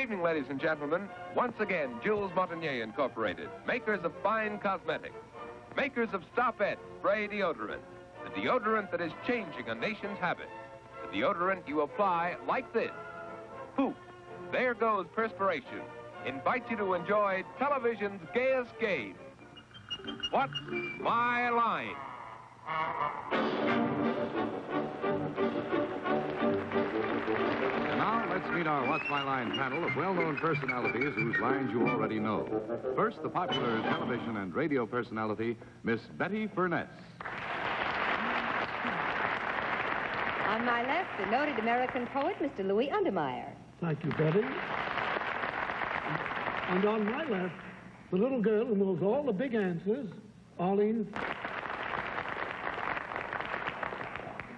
evening, ladies and gentlemen. Once again, Jules Montagnier Incorporated, makers of fine cosmetics, makers of Stop-It Spray Deodorant, the deodorant that is changing a nation's habit, the deodorant you apply like this. Poof, there goes perspiration. Invite you to enjoy television's gayest game. What's My Line? And now, let's meet our What's My Line panel of well-known personalities whose lines you already know. First, the popular television and radio personality, Miss Betty Furness. On my left, the noted American poet, Mr. Louis Untermeyer. Thank you, Betty. And on my left, the little girl who knows all the big answers, Arlene.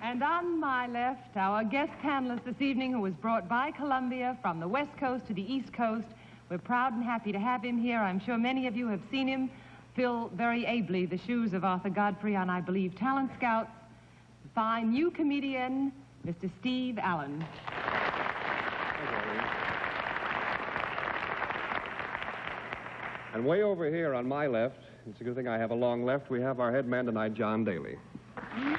And on my left, our guest panelist this evening, who was brought by Columbia from the West Coast to the East Coast. We're proud and happy to have him here. I'm sure many of you have seen him fill very ably the shoes of Arthur Godfrey on, I believe, Talent Scouts. Fine new comedian, Mr. Steve Allen. And way over here on my left, it's a good thing I have a long left, we have our head man tonight, John Daly. Thank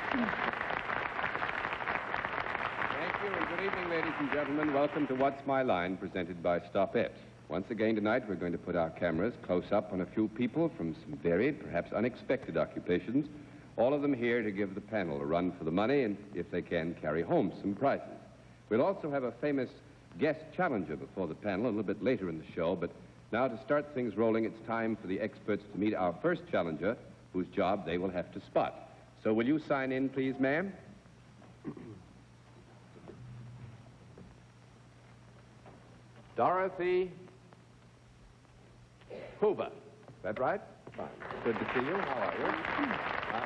you, and good evening, ladies and gentlemen. Welcome to What's My Line, presented by Stop-It. Once again tonight, we're going to put our cameras close up on a few people from some varied, perhaps unexpected occupations, all of them here to give the panel a run for the money and, if they can, carry home some prizes. We'll also have a famous guest challenger before the panel a little bit later in the show, but now to start things rolling, it's time for the experts to meet our first challenger, whose job they will have to spot. So will you sign in, please, ma'am? Dorothy Hoover. Is that right? Fine. Good to see you. How are you?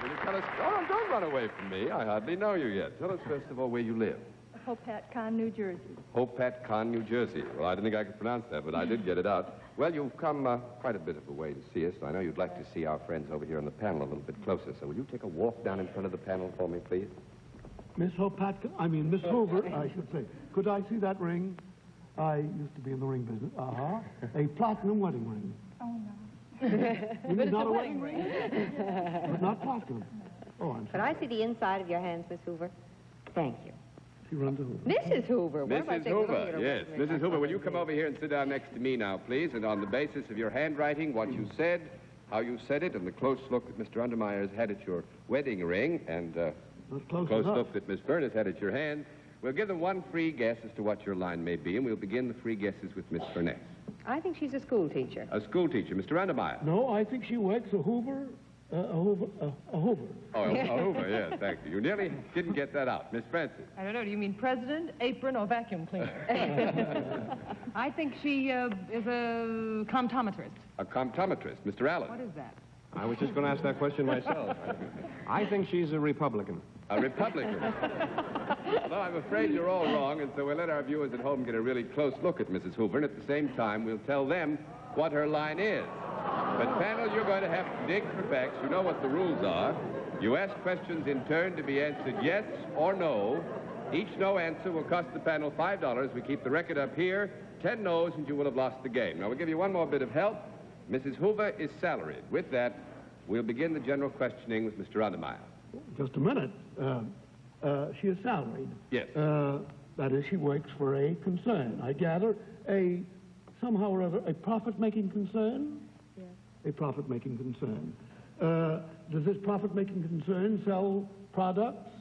Will you tell us... Oh, don't run away from me. I hardly know you yet. Tell us, first of all, where you live. Hopatcon, New Jersey. Hopatcon, New Jersey. Well, I didn't think I could pronounce that, but I did get it out. Well, you've come quite a bit of a way to see us. I know you'd like to see our friends over here on the panel a little bit closer. So will you take a walk down in front of the panel for me, please? Miss Miss Hoover, I should say. Could I see that ring? I used to be in the ring business. A platinum wedding ring. Oh, no. You mean not a wedding ring? But not platinum. Oh, I'm Could sorry. I see the inside of your hands, Miss Hoover? Thank you. She runs a Hoover. Mrs. Hoover. What if I Mrs. say we're Hoover, looking at a yes. wedding ring? Mrs. Hoover, will you come over here and sit down next to me now, please? And on the basis of your handwriting, what you said, how you said it, and the close look that Mr. Untermeyer's had at your wedding ring, and close look that Miss Furness had at your hand, we'll give them one free guess as to what your line may be, and we'll begin the free guesses with Miss Furness. I think she's a school teacher. A school teacher, Mr. Untermeyer. No, I think she works a Hoover. A Hoover. Oh, a Hoover, yes, thank you. You nearly didn't get that out. Miss Francis. I don't know, do you mean president, apron, or vacuum cleaner? I think she is a comptometrist. A comptometrist, Mr. Allen. What is that? I was just going to ask that question myself. I think she's a Republican. A Republican. Although I'm afraid you're all wrong, and so we'll let our viewers at home get a really close look at Mrs. Hoover, and at the same time, we'll tell them what her line is. But, panel, you're going to have to dig for facts. You know what the rules are. You ask questions in turn to be answered yes or no. Each no answer will cost the panel $5. We keep the record up here. 10 no's, and you will have lost the game. Now, we'll give you one more bit of help. Mrs. Hoover is salaried. With that, we'll begin the general questioning with Mr. Untermeyer. Just a minute. She is salaried. Yes. That is, she works for a concern. I gather somehow or other, a profit-making concern? Yes. A profit-making concern. Does this profit-making concern sell products?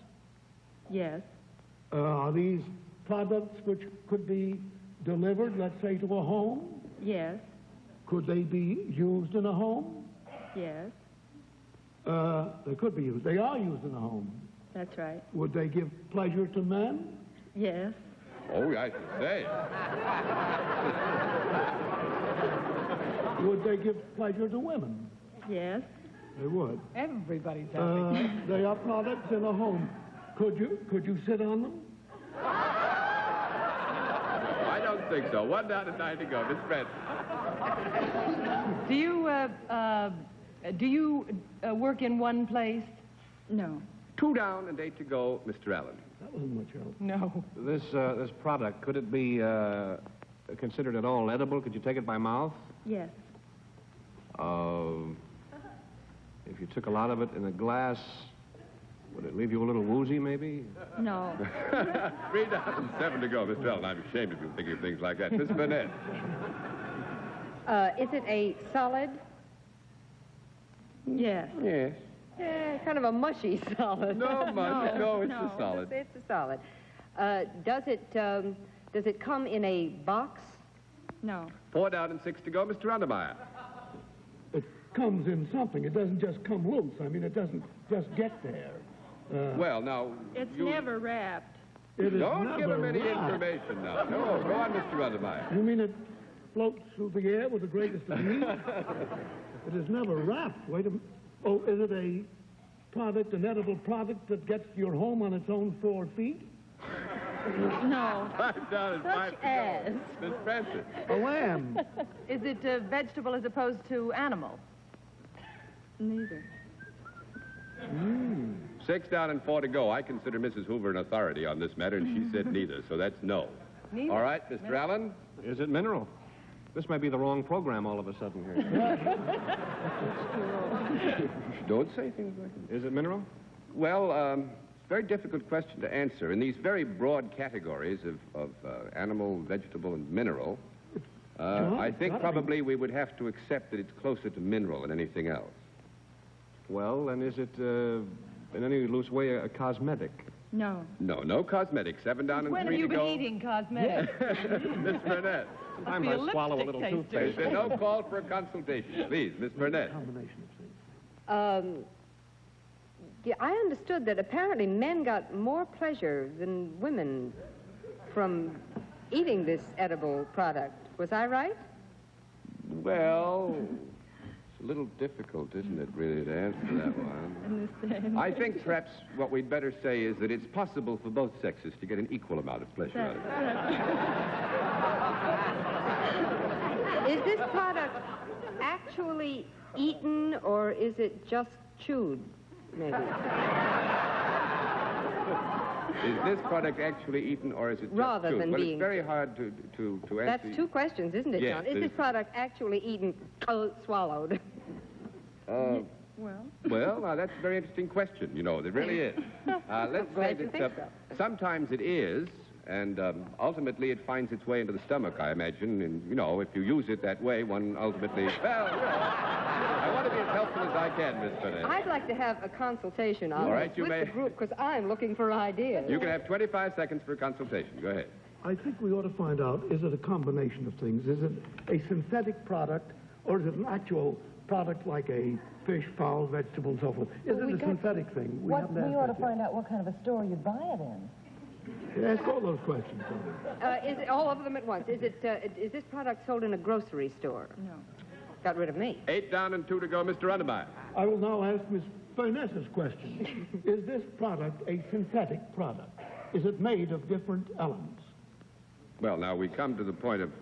Yes. Are these products which could be delivered, let's say, to a home? Yes. Could they be used in a home? Yes. They could be used. They are used in a home. That's right. Would they give pleasure to men? Yes. Oh, I should say. Would they give pleasure to women? Yes. They would. Everybody's happy. They are products in a home. Could you sit on them? I don't think so. 1 down and 9 to go. Miss Francis. Do you work in one place? No. 2 down and 8 to go, Mr. Allen. That wasn't much help. No. This product, could it be considered at all edible? Could you take it by mouth? Yes. If you took a lot of it in a glass, would it leave you a little woozy, maybe? No. 3 down and 7 to go. Mr. Allen, I'm ashamed of you thinking of things like that. Miss Burnett. Is it a solid? Yes. Yes. Kind of a mushy solid. No, much. No, it's a solid. It's a solid. Does it come in a box? No. 4 down and 6 to go. Mr. Undermeyer. It comes in something. It doesn't just come loose. I mean, it doesn't just get there. Well, now... It's you... never wrapped. It is Don't give him never any wrapped. information now. No, go on, Mr. Undermeyer. You mean it floats through the air with the greatest of ease? It is never wrapped. Wait a minute. Oh, is it a product, an edible product that gets to your home on its own 4 feet? No. 5 down and 5 to as. go. Miss Francis. A lamb. Is it a vegetable as opposed to animal? Neither. 6 down and 4 to go. I consider Mrs. Hoover an authority on this matter, and she said neither, so that's no. Neither. All right, Mr. Allen. Is it mineral? This might be the wrong program all of a sudden here. Don't say things like that. Is it mineral? Well, it's a very difficult question to answer. In these very broad categories of animal, vegetable, and mineral, I think probably we would have to accept that it's closer to mineral than anything else. Well, then is it, in any loose way, a cosmetic? No. No, no cosmetics. 7 down and When 3 have you to been go. eating cosmetics? Miss Burnett. Sometimes be a I swallow a lipstick little taster. There's toothpaste. been no call for a consultation. Please, Miss Burnett. Combination of things. Yeah, I understood that apparently men got more pleasure than women from eating this edible product. Was I right? Well, it's a little difficult, isn't it, really, to answer that one? Understand. I think perhaps what we'd better say is that it's possible for both sexes to get an equal amount of pleasure out of it. Is this product actually eaten or is it just chewed, maybe? Is this product actually eaten or is it just Rather chewed? than Well, being- it's very hard to answer. That's 2 questions, isn't it, Yes, John? Is it this is. product actually eaten, swallowed? Well, Well, now, that's a very interesting question, you know. There really is. Let's say glad you that think so. sometimes it is, and ultimately it finds its way into the stomach, I imagine. And, you know, if you use it that way, one ultimately... Well, you know, I want to be as helpful as I can, Miss Burnett. I'd like to have a consultation on All right, this you with may- the group because I'm looking for ideas. You can have 25 seconds for a consultation. Go ahead. I think we ought to find out, is it a combination of things? Is it a synthetic product, or is it an actual product like a fish, fowl, vegetable, and so forth? Is it a synthetic thing? We haven't asked that yet. out what kind of a store you'd buy it in. Ask all those questions. Is it all of them at once? Is this product sold in a grocery store? no. Got rid of me. 8 down and 2 to go, Mr. Undermeyer. I will now ask Miss Furness's question. Is this product a synthetic product? Is it made of different elements? Well, now, we come to the point of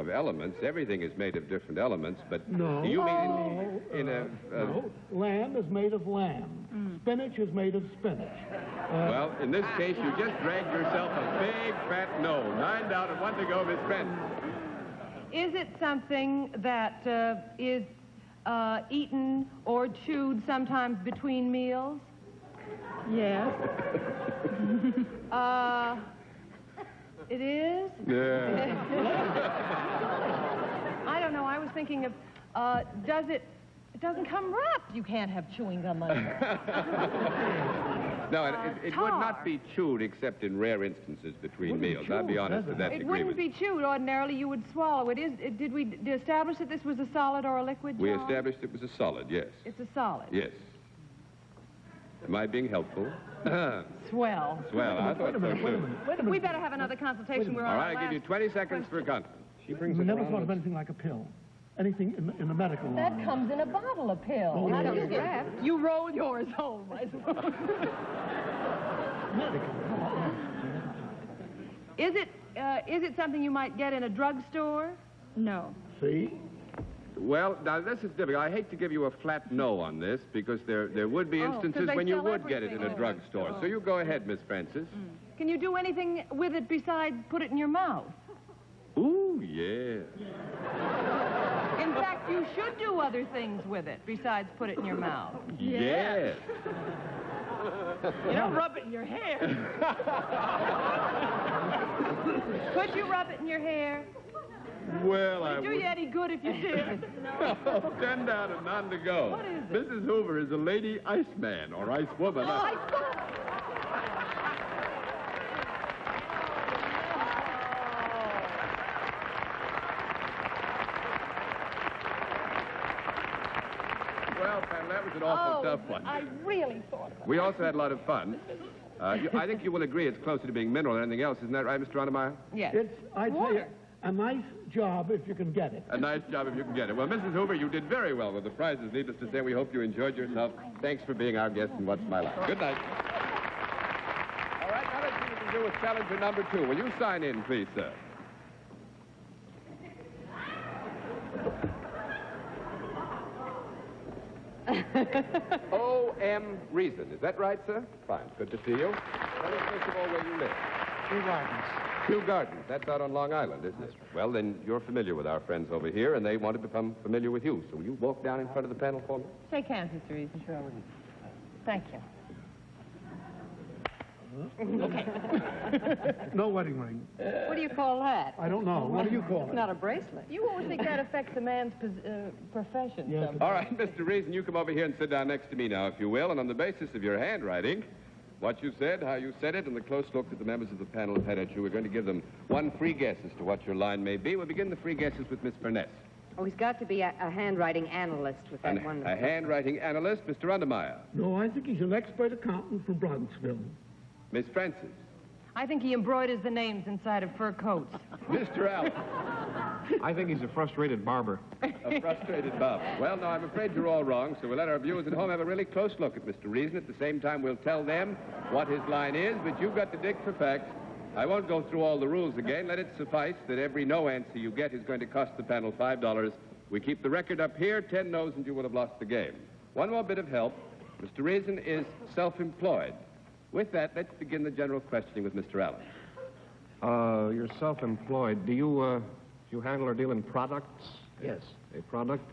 elements. Everything is made of different elements, but No. do you mean in a... No. Lamb is made of lamb. Spinach is made of spinach. Well, in this case, you just dragged yourself a big, fat no. 9 down and 1 to go, Miss Francis. Is it something that is eaten or chewed sometimes between meals? Yes. It is? Yeah. I don't know. I was thinking of, it doesn't come wrapped. You can't have chewing gum under it. No, it would tar. not be chewed except in rare instances between meals. I'll be honest with that It degree wouldn't with you. be chewed. Ordinarily, you would swallow it. Did we establish that this was a solid or a liquid, We John? established it was a solid, yes. It's a solid. Yes. Am I being helpful? Swell. Well, I thought so, too. We better have another consultation. We're All on right, our I'll give you last 20 seconds for a conference. She brings We it never around thought of us. anything like a pill. Anything in the medical line. That comes in a bottle of pills. Oh, Not no, if it's no. wrapped. You roll yours home, I suppose. Medical. Is it something you might get in a drugstore? No. See? Well, now, this is difficult. I hate to give you a flat no on this because there would be 'cause instances they when you sell would get it in a everything. drugstore. So you go ahead, Miss Francis. Can you do anything with it besides put it in your mouth? Ooh, Yes. In fact, you should do other things with it besides put it in your mouth. Yes. You don't rub it in your hair. Could you rub it in your hair? Well, I Would it do would... you any good if you did? Oh, 10 down and none to go. What is it? Mrs. Hoover is a lady iceman or ice woman. Oh, I thought... Well, Pam, that was an awful tough one. I really thought of it. We also had a lot of fun. I think you will agree it's closer to being mineral than anything else. Isn't that right, Mr. Rondemeyer? Yes. It's, I'd say, a nice job if you can get it. A nice job if you can get it. Well, Mrs. Hoover, you did very well with the prizes. Needless to say, we hope you enjoyed yourself. Thanks for being our guest in What's My Life. Good night. All right, now let's see what we can do with challenger number 2. Will you sign in, please, sir? O.M. Reason. Is that right, sir? Fine. Good to see you. Tell us, first of all, where you live. Kew Gardens. Kew Gardens. That's out on Long Island, isn't it? Well, then you're familiar with our friends over here, and they want to become familiar with you. So will you walk down in front of the panel for me? Shake hands, Mr. Reason. Sure. Thank you. No wedding ring. What do you call that? I don't know. What do you call It's it? not a bracelet. You always think that affects a man's profession. Yes, somehow. All right, Mr. Reason, you come over here and sit down next to me now, if you will. And on the basis of your handwriting, what you said, how you said it, and the close look that the members of the panel have had at you, we're going to give them one free guess as to what your line may be. We'll begin the free guesses with Miss Burnett. Oh, he's got to be a handwriting analyst with that one. A handwriting analyst, Mr. Undermeyer. No, I think he's an expert accountant from Bronxville. Miss Francis. I think he embroiders the names inside of fur coats. Mr. Allen. I think he's a frustrated barber. A frustrated barber. Well, no, I'm afraid you're all wrong, so we'll let our viewers at home have a really close look at Mr. Reason. At the same time, we'll tell them what his line is, but you've got to dig for facts. I won't go through all the rules again. Let it suffice that every no answer you get is going to cost the panel $5. We keep the record up here, 10 no's, and you will have lost the game. One more bit of help. Mr. Reason is self-employed. With that, let's begin the general questioning with Mr. Allen. You're self-employed. Do you handle or deal in products? Yes. A product?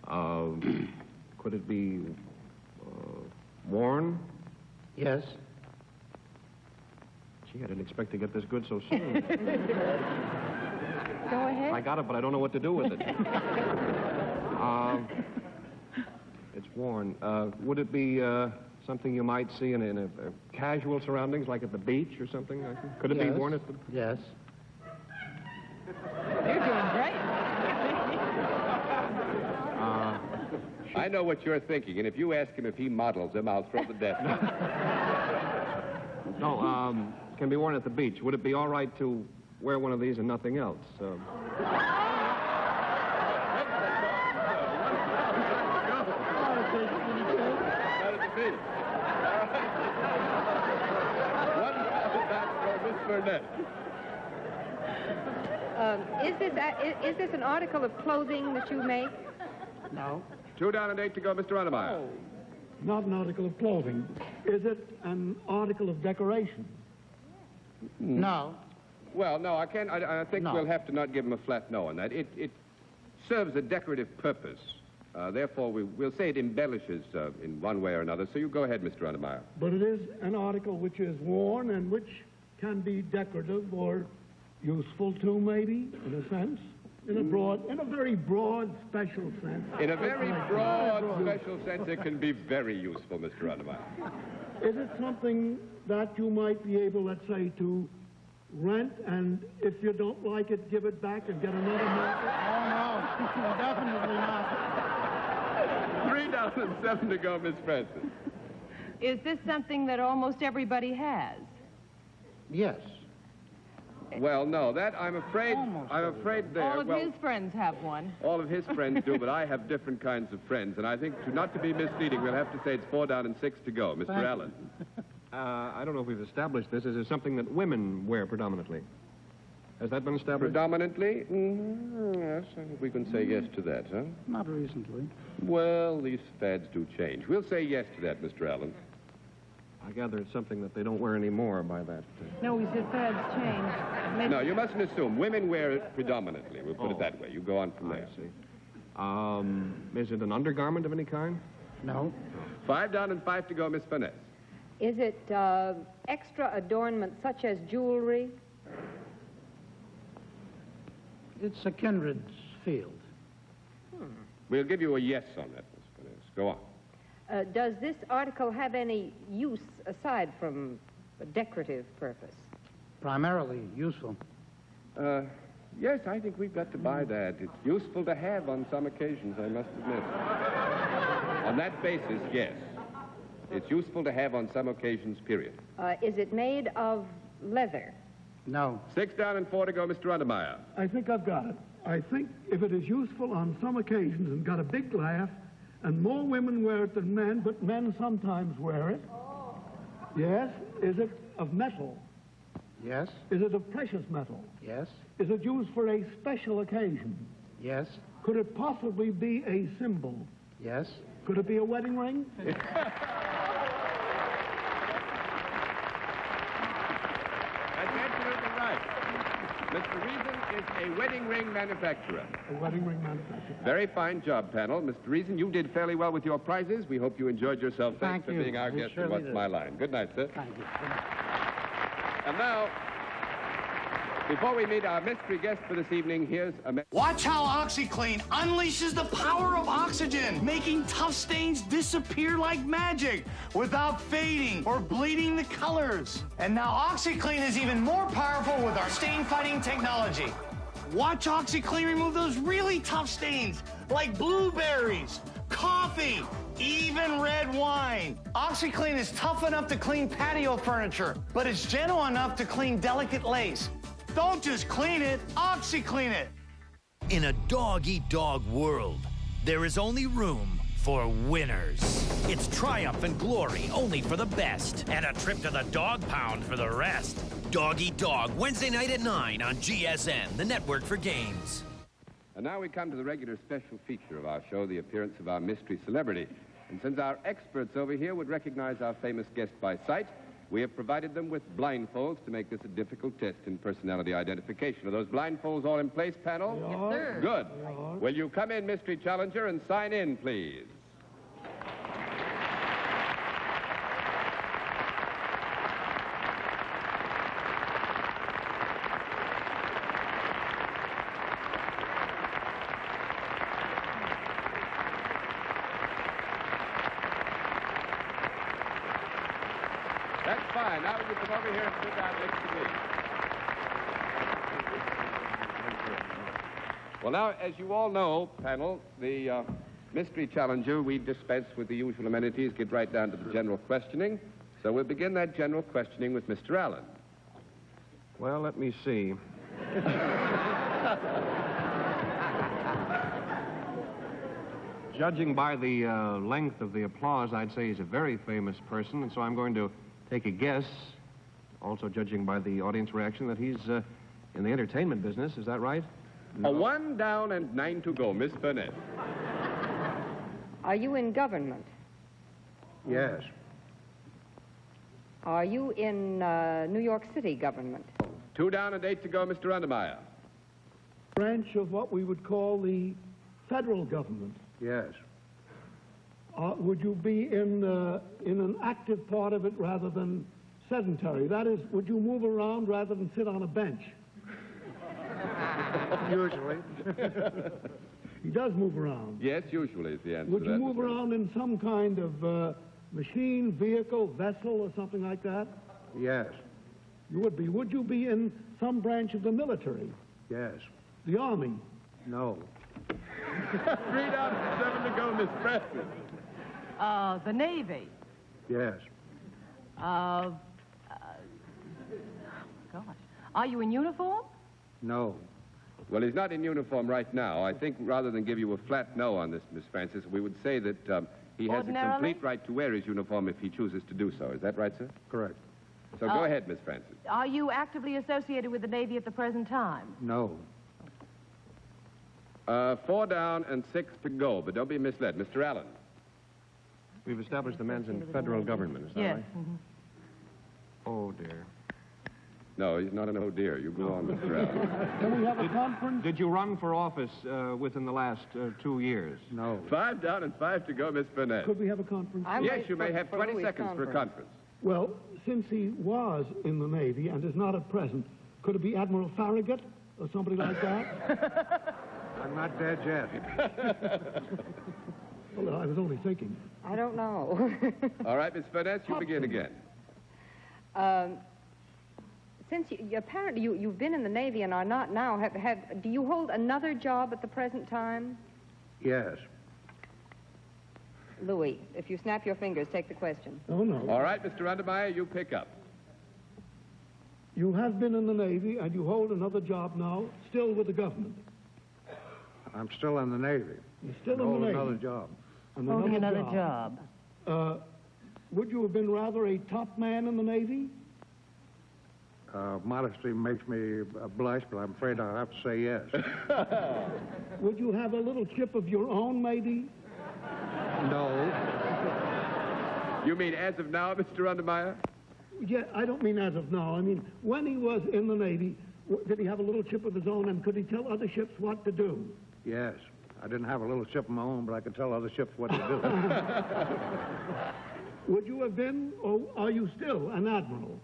Could it be worn? Yes. Gee, I didn't expect to get this good so soon. Go ahead. I got it, but I don't know what to do with it. It's worn. Would it be something you might see in a casual surroundings, like at the beach or something? Could it be worn at the... Yes. You're doing great. I know what you're thinking, and if you ask him if he models them, I'll throw the desk. No, can be worn at the beach. Would it be all right to wear one of these and nothing else? Is this an article of clothing that you make? No. 2 down and 8 to go, Mr. Runnemeyer. Oh, not an article of clothing. Is it an article of decoration? No. Well, no, I can't. I think No. we'll have to not give him a flat no on that. It serves a decorative purpose. Therefore, we'll say it embellishes in one way or another. So you go ahead, Mr. Runnemeyer. But it is an article which is worn and which can be decorative or useful too, maybe, in a sense. In a very broad, special sense. In a very broad, special sense, it can be very useful, Mr. Runnemeyer. Is it something that you might be able, let's say, to rent, and if you don't like it, give it back and get another market? Oh, no. Definitely not. 3 down and 7 to go, Miss Francis. Is this something that almost everybody has? Yes. Well, no, that I'm afraid there. All of his friends have one. All of his friends do, but I have different kinds of friends, and I think not to be misleading, we'll have to say it's 4 down and 6 to go, Mr. Allen. I don't know if we've established this. Is it something that women wear predominantly? Has that been established? Predominantly? Yes, I think we can say yes to that, huh? Not recently. Well, these fads do change. We'll say yes to that, Mr. Allen. I gather it's something that they don't wear anymore by that. No, he said fads change. Maybe No, you mustn't assume. Women wear it predominantly. We'll put it that way. You go on from there. I see. Is it an undergarment of any kind? No. 5 down and 5 to go, Miss Finesse. Is it extra adornment such as jewelry? It's a kindred field. We'll give you a yes on that, Miss Finesse. Go on. Does this article have any use aside from a decorative purpose? Primarily useful. Yes, I think we've got to buy that. It's useful to have on some occasions, I must admit. On that basis, yes. It's useful to have on some occasions, period. Is it made of leather? No. 6 down and 4 to go, Mr. Untermeyer. I think I've got it. I think if it is useful on some occasions and got a big laugh, and more women wear it than men, but men sometimes wear it. Yes. Is it of metal? Yes. Is it of precious metal? Yes. Is it used for a special occasion? Yes. Could it possibly be a symbol? Yes. Could it be a wedding ring? That's absolutely right. Mr. Reason is a wedding ring manufacturer. A wedding ring manufacturer. Very fine job, panel. Mr. Reason, you did fairly well with your prizes. We hope you enjoyed yourself. Thank Thanks you. for being our We guest surely in What's did. My Line. Good night, sir. Thank you. And now, before we meet our mystery guest for this evening, here's a... Watch how OxyClean unleashes the power of oxygen, making tough stains disappear like magic without fading or bleeding the colors. And now OxyClean is even more powerful with our stain-fighting technology. Watch OxyClean remove those really tough stains like blueberries, coffee, even red wine. OxyClean is tough enough to clean patio furniture, but it's gentle enough to clean delicate lace. Don't just clean it, OxyClean it. In a dog-eat-dog world, there is only room for winners. It's triumph and glory only for the best, and a trip to the dog pound for the rest. Dog Eat Dog, Wednesday night at 9 on GSN, the network for games. And now we come to the regular special feature of our show, the appearance of our mystery celebrity. And since our experts over here would recognize our famous guest by sight, we have provided them with blindfolds to make this a difficult test in personality identification. Are those blindfolds all in place, panel? Yes, sir. Good. Will you come in, mystery challenger, and sign in, please? That's fine. Now you come over here and sit down next to me. Well, now, as you all know, panel, the mystery challenger, we dispense with the usual amenities, get right down to the general questioning. So we'll begin that general questioning with Mr. Allen. Well, let me see. Judging by the length of the applause, I'd say he's a very famous person, and so I'm going to take a guess, also judging by the audience reaction, that he's in the entertainment business. Is that right? No. 1 down and 9 to go. Miss Burnett. Are you in government? Yes. Are you in New York City government? 2 down and 8 to go. Mr. Untermeyer. Branch of what we would call the federal government. Yes. Would you be in an active part of it rather than sedentary? That is, would you move around rather than sit on a bench? Usually. He does move around. Yes, usually is the answer. Would to you that, move Mr. around in some kind of machine, vehicle, vessel, or something like that? Yes. You would be. Would you be in some branch of the military? Yes. The Army? No. 3 down and 7 to go. Miss Preston. The Navy. Yes. Gosh. Are you in uniform? No. Well, he's not in uniform right now. I think rather than give you a flat no on this, Miss Francis, we would say that he has a Ordinarily? complete right to wear his uniform if he chooses to do so. Is that right, sir? Correct. So go ahead, Miss Francis. Are you actively associated with the Navy at the present time? No. 4 down and 6 to go, but don't be misled. Mr. Allen. We've established the man's in federal government, is that Yes. right? Oh, dear. No, he's not an oh dear. You go on, Mr. Allen. Can we have a conference? Did you run for office within the last 2 years? No. 5 down and 5 to go, Miss Burnett. Could we have a conference? Yes, you may have 20 seconds for a conference. Well, since he was in the Navy and is not at present, could it be Admiral Farragut or somebody like that? I'm not dead yet. Well, I was only thinking. I don't know. All right, Miss Burnett, you begin again. Since apparently you've been in the Navy and are not now, do you hold another job at the present time? Yes. Louis, if you snap your fingers, take the question. Oh, no. All right, Mr. Undermeyer, you pick up. You have been in the Navy and you hold another job now, still with the government. I'm still in the Navy. You're still Hold in the Navy. another job. And Holding another job. Would you have been rather a top man in the Navy? Modesty makes me blush, but I'm afraid I'll have to say yes. Would you have a little ship of your own, maybe? No. You mean as of now, Mr. Undermeyer? Yeah, I don't mean as of now. I mean, when he was in the Navy, did he have a little ship of his own, and could he tell other ships what to do? Yes. I didn't have a little ship of my own, but I could tell other ships what to do. Would you have been, or are you still, an admiral?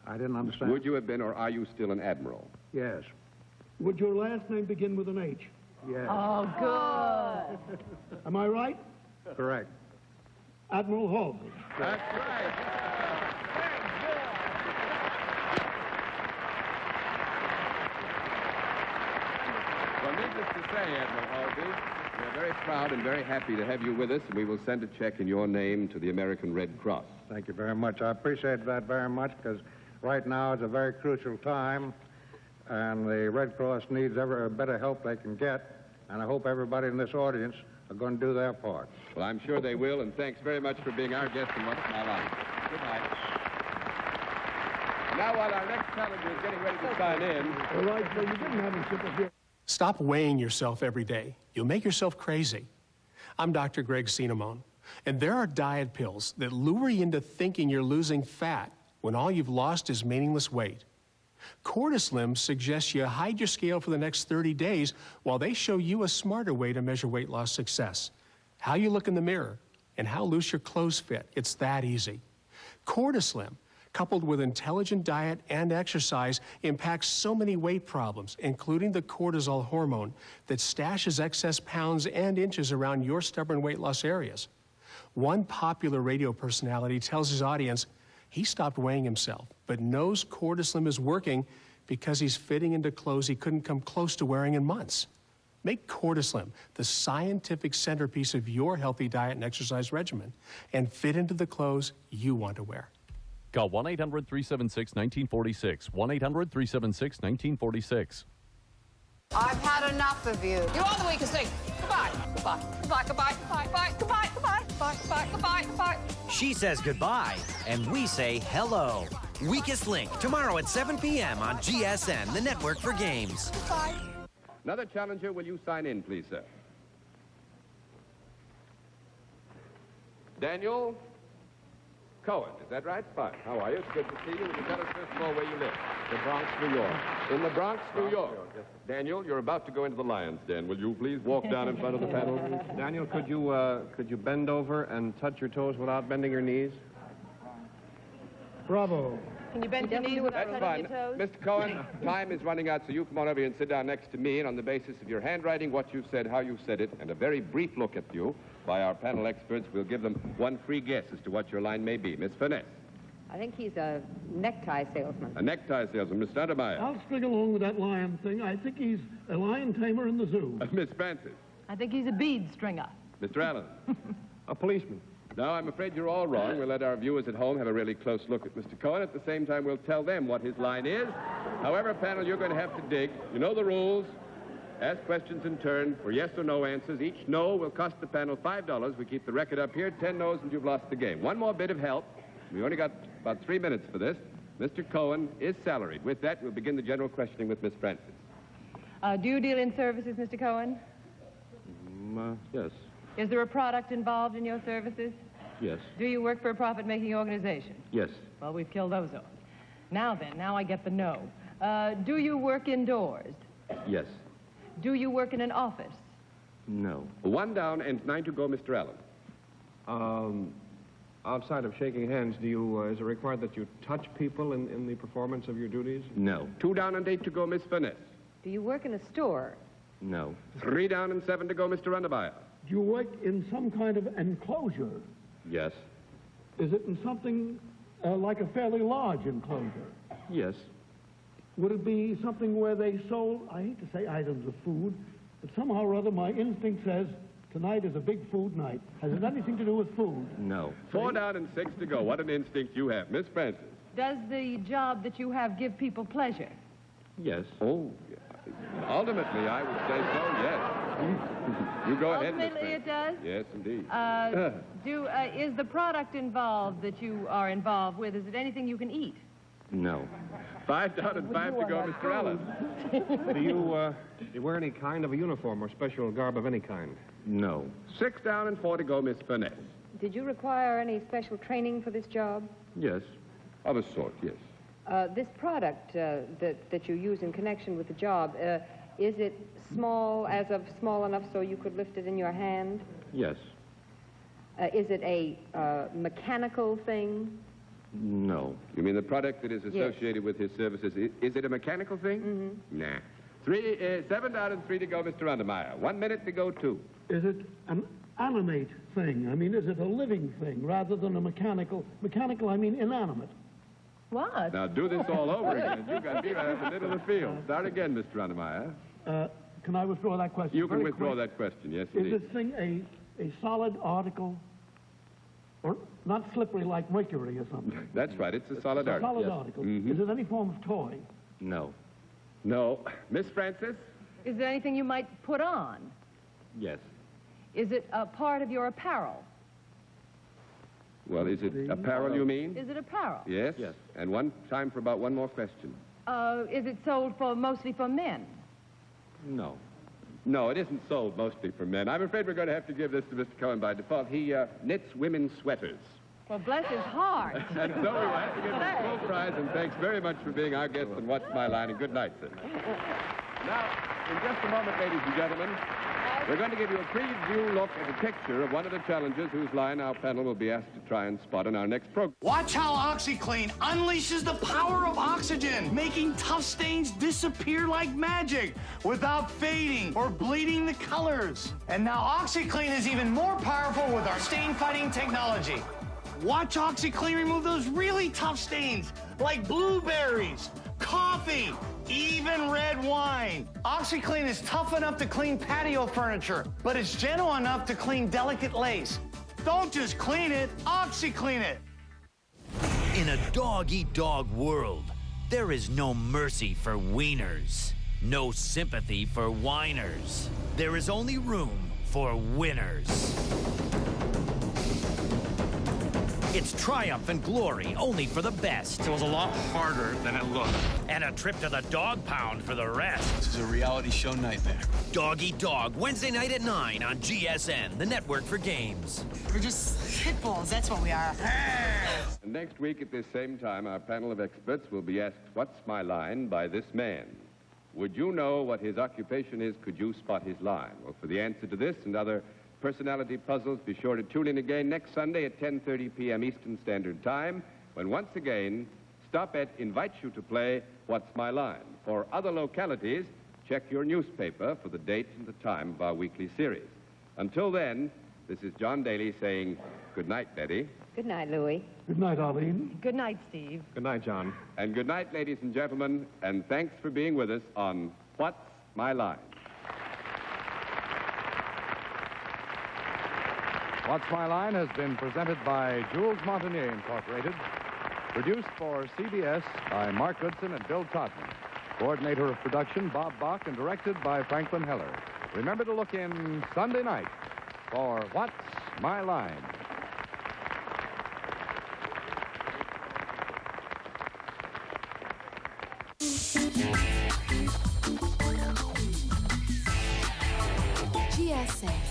I didn't understand. Would you have been, or are you still an admiral? Yes. Would your last name begin with an H? Yes. Oh, good. Am I right? Correct. Admiral Halsey. That's right. Well, needless to say, Admiral Halsey, we're very proud and very happy to have you with us, and we will send a check in your name to the American Red Cross. Thank you very much. I appreciate that very much, because right now is a very crucial time, and the Red Cross needs every better help they can get, and I hope everybody in this audience are going to do their part. Well, I'm sure they will, and thanks very much for being our guest in What's My Line. Good night. Now, while our next challenger is getting ready to sign in... All right, so you didn't have a ship of your... Stop weighing yourself every day. You'll make yourself crazy. I'm Dr. Greg Cinnamon, and there are diet pills that lure you into thinking you're losing fat when all you've lost is meaningless weight. Cortislim suggests you hide your scale for the next 30 days while they show you a smarter way to measure weight loss success. How you look in the mirror and how loose your clothes fit. It's that easy. Cortislim, coupled with intelligent diet and exercise, impacts so many weight problems, including the cortisol hormone that stashes excess pounds and inches around your stubborn weight loss areas. One popular radio personality tells his audience he stopped weighing himself, but knows Cortislim is working because he's fitting into clothes he couldn't come close to wearing in months. Make Cortislim the scientific centerpiece of your healthy diet and exercise regimen and fit into the clothes you want to wear. Call 1-800-376-1946. 1-800-376-1946. I've had enough of you. You're all the weakest thing. Goodbye. Goodbye. Goodbye. Goodbye. Goodbye. Goodbye. Goodbye. Goodbye. Goodbye. Goodbye. Goodbye. She says goodbye, and we say hello. Weakest Link, tomorrow at 7 p.m. on GSN, the network for games. Goodbye. Another challenger, will you sign in, please, sir? Daniel Cohen, is that right? Fine. How are you? It's good to see you. Will you tell us, first of all, where you live? The Bronx, New York. In the Bronx, New York. Yes. Daniel, you're about to go into the lion's den. Will you please walk down in front of the panel? Daniel, could you bend over and touch your toes without bending your knees? Bravo. Can you bend your knees without That's touching fine. your toes? Mr. Cohen, time is running out, so you come on over here and sit down next to me, and on the basis of your handwriting, what you've said, how you said it, and a very brief look at you by our panel experts, we'll give them one free guess as to what your line may be. Miss Finesse. I think he's a necktie salesman. A necktie salesman. Mr. Untermeyer. I'll string along with that lion thing. I think he's a lion tamer in the zoo. Miss Francis. I think he's a bead stringer. Mr. Allen. A policeman. No, I'm afraid you're all wrong. We'll let our viewers at home have a really close look at Mr. Cohen. At the same time, we'll tell them what his line is. However, panel, you're going to have to dig. You know the rules. Ask questions in turn for yes or no answers. Each no will cost the panel $5. We keep the record up here. 10 no's and you've lost the game. One more bit of help. We only got about 3 minutes for this. Mr. Cohen is salaried. With that, we'll begin the general questioning with Miss Francis. Do you deal in services, Mr. Cohen? Yes. Is there a product involved in your services? Yes. Do you work for a profit-making organization? Yes. Well, we've killed those off. Now then, now I get the no. Do you work indoors? Yes. Do you work in an office? No. One down and 9 to go, Mr. Allen. Outside of shaking hands, is it required that you touch people in the performance of your duties? No. 2 down and 8 to go, Miss Finesse. Do you work in a store? No. 3 down and 7 to go, Mr. Rundermeyer. Do you work in some kind of enclosure? Yes. Is it in something like a fairly large enclosure? Yes. Would it be something where they sold, I hate to say items of food, but somehow or other my instinct says tonight is a big food night. Has it anything to do with food? No. 4 down and 6 to go. What an instinct you have. Miss Francis. Does the job that you have give people pleasure? Yes. Oh, ultimately, I would say so, yes. You go ahead, Miss Ultimately, it Francis. does? Yes, indeed. Is the product involved that you are involved with, is it anything you can eat? No. 5 down and 5 to go, Mr. Allen. Do you wear any kind of a uniform or special garb of any kind? No. 6 down and 4 to go, Miss Finesse. Did you require any special training for this job? Yes. Of a sort, yes. This product that you use in connection with the job, is it small enough so you could lift it in your hand? Yes. Is it a mechanical thing? No. You mean the product that is associated with his services? Is it a mechanical thing? Mm-hmm. Nah. 7 down and 3 to go, Mr. Undermeyer. 1 minute to go, 2. Is it an animate thing? I mean, is it a living thing rather than a mechanical? Mechanical, I mean inanimate. What? Now do this all over again. You got me right at the middle of the field. Start again, Mr. Undermeyer. Can I withdraw that question? You can withdraw that question, yes, indeed. Is this thing a solid article? Or not slippery like mercury or something? That's right. It's a solid article. Solid article. Mm-hmm. Is it any form of toy? No. No. Miss Francis? Is there anything you might put on? Yes. Is it a part of your apparel? Well, is it apparel, you mean? Is it apparel? Yes. Yes. And time for about one more question. Is it sold mostly for men? No. No, it isn't sold mostly for men. I'm afraid we're going to have to give this to Mr. Cohen by default. He knits women's sweaters. Well, bless his heart. And so we have to give him a full prize, and thanks very much for being our guest on What's My Line, and good night, sir. Now, in just a moment, ladies and gentlemen, we're going to give you a preview look at a picture of one of the challengers whose line our panel will be asked to try and spot in our next program. Watch how OxyClean unleashes the power of oxygen, making tough stains disappear like magic without fading or bleeding the colors. And now OxyClean is even more powerful with our stain-fighting technology. Watch OxyClean remove those really tough stains like blueberries, coffee, even red wine. OxyClean is tough enough to clean patio furniture, but it's gentle enough to clean delicate lace. Don't just clean it, OxyClean it. In a dog-eat-dog world, there is no mercy for wieners, no sympathy for whiners. There is only room for winners. It's triumph and glory only for the best. It was a lot harder than it looked. And a trip to the dog pound for the rest. This is a reality show nightmare. Dog Eat Dog, Wednesday night at 9 on GSN, the network for games. We're just pit bulls, that's what we are. And next week at this same time, our panel of experts will be asked, What's my line by this man? Would you know what his occupation is? Could you spot his line? Well, for the answer to this and other personality puzzles, be sure to tune in again next Sunday at 10:30 p.m. Eastern Standard Time, when once again, Stop-Et invites you to play What's My Line? For other localities, check your newspaper for the date and the time of our weekly series. Until then, this is John Daly saying good night, Betty. Good night, Louie. Good night, Arlene. Good night, Steve. Good night, John. And good night, ladies and gentlemen, and thanks for being with us on What's My Line? What's My Line has been presented by Jules Montagnier Incorporated. Produced for CBS by Mark Goodson and Bill Todman. Coordinator of production, Bob Bach, and directed by Franklin Heller. Remember to look in Sunday night for What's My Line? GSN.